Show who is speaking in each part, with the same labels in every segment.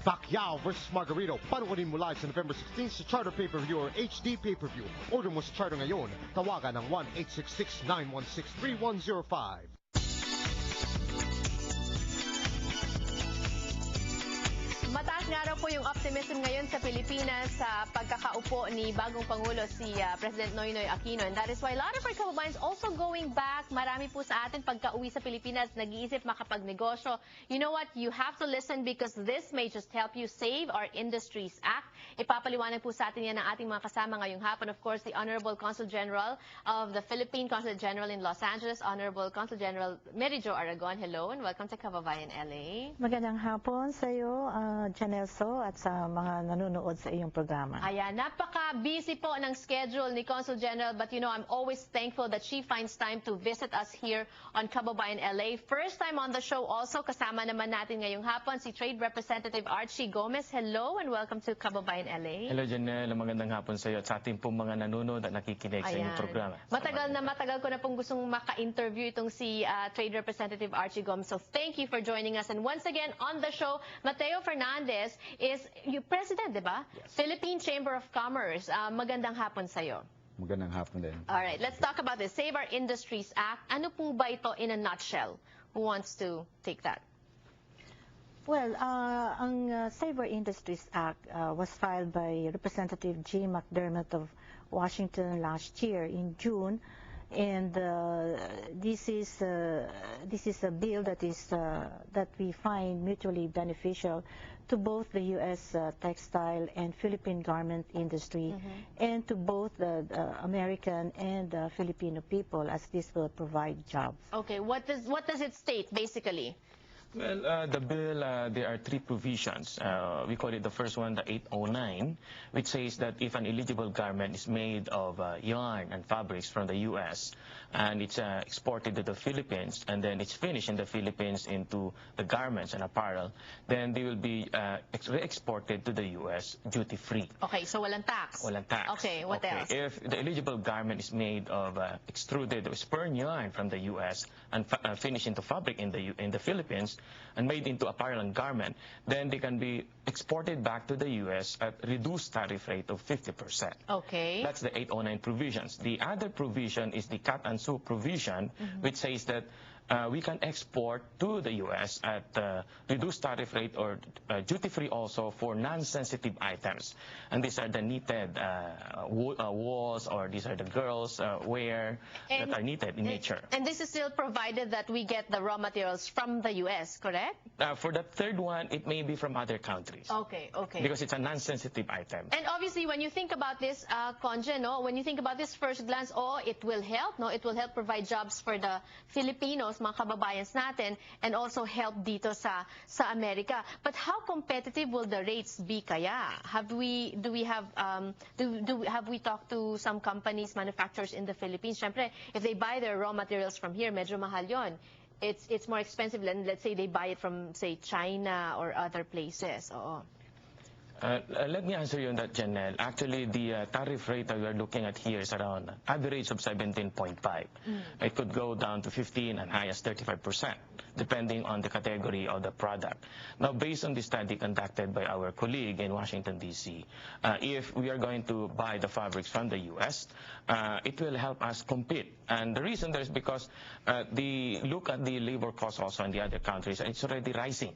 Speaker 1: Pacquiao versus Margarito. Panoorin mo live sa November 16 sa Charter Pay-Per-View or HD Pay-Per-View. Order mo sa Charter ngayon. Tawagan ng 1-866-916-3105.
Speaker 2: Mataas nga raw po yung optimism ngayon sa Pilipinas sa pagkakaupo ni bagong Pangulo si President Noynoy Aquino. And that is why a lot of our kababayans also going back. Marami po sa atin pagka-uwi sa Pilipinas, nag-iisip makapagnegosyo. You know what? You have to listen because this may just help you save our Industries Act. Ipapaliwanag po sa atin yan ng ating mga kasama ngayong hapon. Of course, the Honorable Consul General of the Philippine Consulate General in Los Angeles, Honorable Consul General Mary Jo Aragon. Hello and welcome to Kababayan LA.
Speaker 3: Magandang hapon sa iyo, Janelso, at sa mga nanonood sa iyong programa.
Speaker 2: Ayan, napaka-busy po ng schedule ni Consul General, but you know, I'm always thankful that she finds time to visit us here on Kababayan LA. First time on the show also, kasama naman natin ngayong hapon si Trade Representative Archie Gomez. Hello and welcome to Kababayan LA.
Speaker 4: Hello, Janelle. Magandang hapon sa iyo at sa ating pong mga nanonood at nakikinig sa inyong programa.
Speaker 2: Matagal ko na pong gustong maka-interview itong si Trade Representative Archie Gomez. So thank you for joining us. And once again, on the show, Mateo Fernandez is yung president, di ba?
Speaker 4: Yes.
Speaker 2: Philippine Chamber of Commerce. Magandang hapon sa'yo.
Speaker 5: Magandang hapon din.
Speaker 2: All right, let's talk about this Save Our Industries Act. Ano po ba ito in a nutshell? Who wants to take that?
Speaker 3: Well, ang Save Our Industries Act was filed by Representative G. McDermott of Washington last year in June. And this is a bill that we find mutually beneficial to both the U.S. textile and Philippine garment industry, and to both the American and Filipino people, as this will provide jobs.
Speaker 2: Okay, what does it state basically?
Speaker 4: Well, the bill, there are three provisions. We call it the first one, the 809, which says that if an eligible garment is made of yarn and fabrics from the U.S. and it's exported to the Philippines and then it's finished in the Philippines into the garments and apparel, then they will be re-exported to the U.S. duty-free.
Speaker 2: Okay, so walang tax.
Speaker 4: Walang tax.
Speaker 2: Okay, what else?
Speaker 4: If the eligible garment is made of extruded or spun yarn from the U.S. and finished into fabric in the Philippines, and made into apparel and garment, then they can be exported back to the U.S. at reduced tariff rate of 50%.
Speaker 2: Okay.
Speaker 4: That's the 809 provisions. The other provision is the cut and sew provision, which says that we can export to the U.S. at reduced tariff rate or duty-free also for non-sensitive items. And these are the knitted walls, or these are the girls' wear that are knitted in nature.
Speaker 2: And this is still provided that we get the raw materials from the U.S., correct?
Speaker 4: For the third one, it may be from other countries.
Speaker 2: Okay, okay.
Speaker 4: Because it's a non-sensitive item.
Speaker 2: And obviously, when you think about this, Conje, no, when you think about this first glance, it will help, no? It will help provide jobs for the Filipinos, mga kababayans natin, and also help dito sa Amerika. But how competitive will the rates be kaya? Have we talked to some companies, manufacturers in the Philippines? Siyempre, if they buy their raw materials from here, medyo mahal yon. It's more expensive than, let's say, they buy it from, say, China or other places. Oo.
Speaker 4: Let me answer you on that, Janelle. Actually, the tariff rate that we are looking at here is around average of 17.5. It could go down to 15 and high as 35%, depending on the category of the product. Now, based on the study conducted by our colleague in Washington, D.C., if we are going to buy the fabrics from the U.S., it will help us compete. And the reason there is because look at the labor costs also in the other countries, and it's already rising.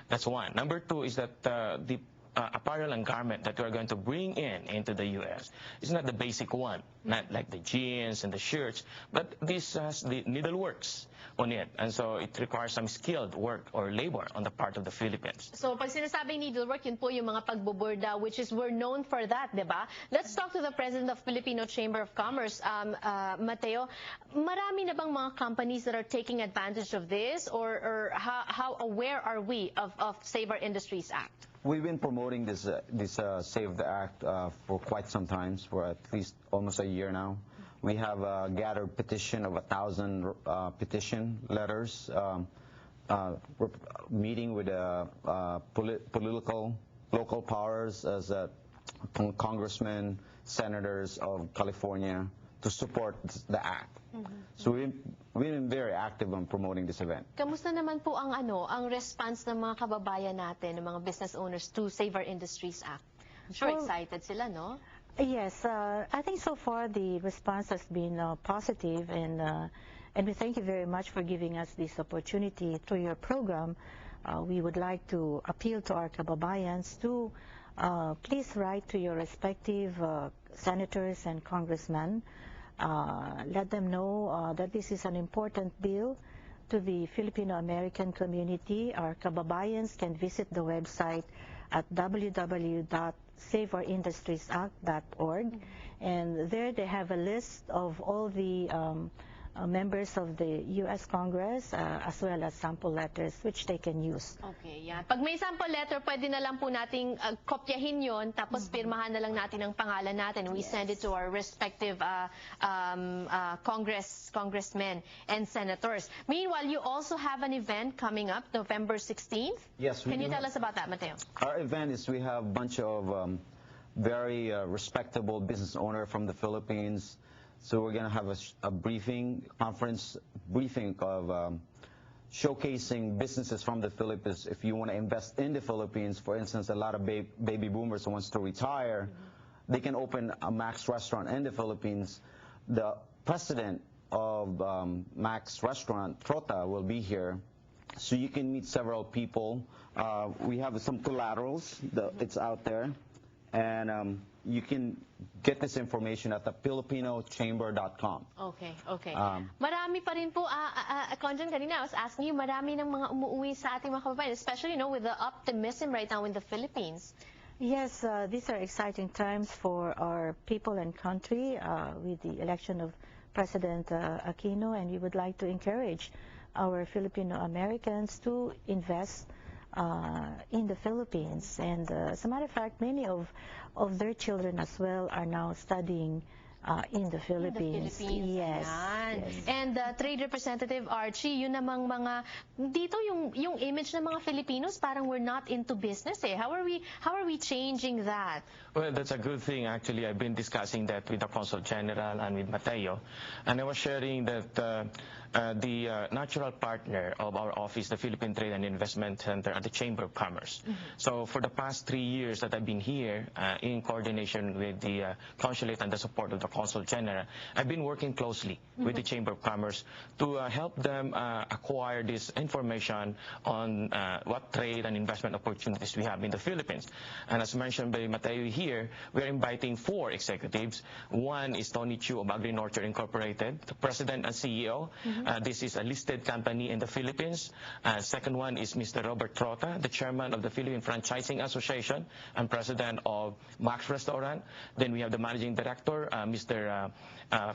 Speaker 4: That's one. Number two is that the apparel and garment that we are going to bring into the U.S. is not the basic one, not like the jeans and the shirts, but this has the needleworks on it. And so it requires some skilled work or labor on the part of the Philippines.
Speaker 2: So pag sinasabing needlework, yun po yung mga pagboborda, which is we're known for that, di ba? Let's talk to the President of Filipino Chamber of Commerce, Mateo. Marami na bang mga companies that are taking advantage of this, or how aware are we of Save Our Industries Act?
Speaker 5: We've been promoting this Save the Act for quite some time, for at least almost a year now. We have gathered petition of 1,000 petition letters, meeting with political local powers as congressmen, senators of California to support the act. So we've been very active on promoting this event.
Speaker 2: Kamusta naman po ang ang response ng mga kababayan natin, ng mga business owners to Save Our Industries Act? I'm sure
Speaker 3: Well,
Speaker 2: excited sila, no?
Speaker 3: Yes, I think so far the response has been positive, and we thank you very much for giving us this opportunity through your program. We would like to appeal to our kababayans to please write to your respective senators and congressmen. Let them know that this is an important bill to the Filipino-American community. Our kababayans can visit the website at www.saveourindustriesact.org, and there they have a list of all the members of the U.S. Congress, as well as sample letters which they can use.
Speaker 2: Okay, yan. Pag may sample letter, pwede na lang po nating kopyahin yon, tapos pirmahan na lang natin ang pangalan natin. We send it to our respective congressmen and senators. Meanwhile, you also have an event coming up November 16th.
Speaker 5: Yes, we
Speaker 2: Can you
Speaker 5: do.
Speaker 2: tell us about that, Mateo?
Speaker 5: Our event is we have a bunch of very respectable business owner from the Philippines. So we're going to have a conference briefing of showcasing businesses from the Philippines. If you want to invest in the Philippines, for instance, a lot of baby boomers who wants to retire, they can open a Max restaurant in the Philippines. The president of Max restaurant, Trota, will be here. So you can meet several people. We have some collaterals. It's out there. And you can get this information at the filipinochamber.com.
Speaker 2: Okay, okay. Marami pa rin po, Conjan, kanina I was asking you, marami ng mga umuwi sa ating mga kababayan, especially, with the optimism right now in the Philippines.
Speaker 3: Yes, these are exciting times for our people and country with the election of President Aquino, and we would like to encourage our Filipino Americans to invest in the Philippines. And as a matter of fact, many of their children as well are now studying in the Philippines. Yes,
Speaker 2: Ayan.
Speaker 3: yes.
Speaker 2: And Trade Representative Archie, yun namang mga dito yung image ng mga Filipinos, parang we're not into business eh. How are we changing that?
Speaker 4: Well, that's a good thing. Actually, I've been discussing that with the Consul General and with Mateo, and I was sharing that the natural partner of our office, the Philippine Trade and Investment Center, at the Chamber of Commerce. So for the past 3 years that I've been here, in coordination with the consulate and the support of the Consul General, I've been working closely with the Chamber of Commerce to help them acquire this information on what trade and investment opportunities we have in the Philippines. And as mentioned by Mateo here, we're inviting 4 executives. One is Tony Chu of Agri Nurture Incorporated, the President and CEO. This is a listed company in the Philippines. Second one is Mr. Robert Trota, the Chairman of the Philippine Franchising Association and President of Max Restaurant. Then we have the Managing Director, Mr.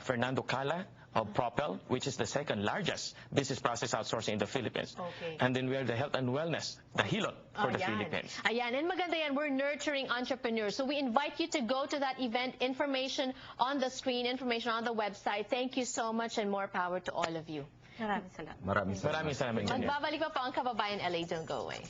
Speaker 4: Fernando Cala of Propel, which is the second largest business process outsourcing in the Philippines.
Speaker 2: Okay.
Speaker 4: And then we have the Health and Wellness, the Hilot for the Philippines.
Speaker 2: Ayan, and maganda yan, we're nurturing entrepreneurs. So we invite you to go to that event, information on the screen, information on the website. Thank you so much and more power to all of you.
Speaker 3: Maraming salamat.
Speaker 5: Maraming salamat.
Speaker 4: Maraming salamat.
Speaker 2: Magbabalik pa po ang Kababayan LA. Don't go away.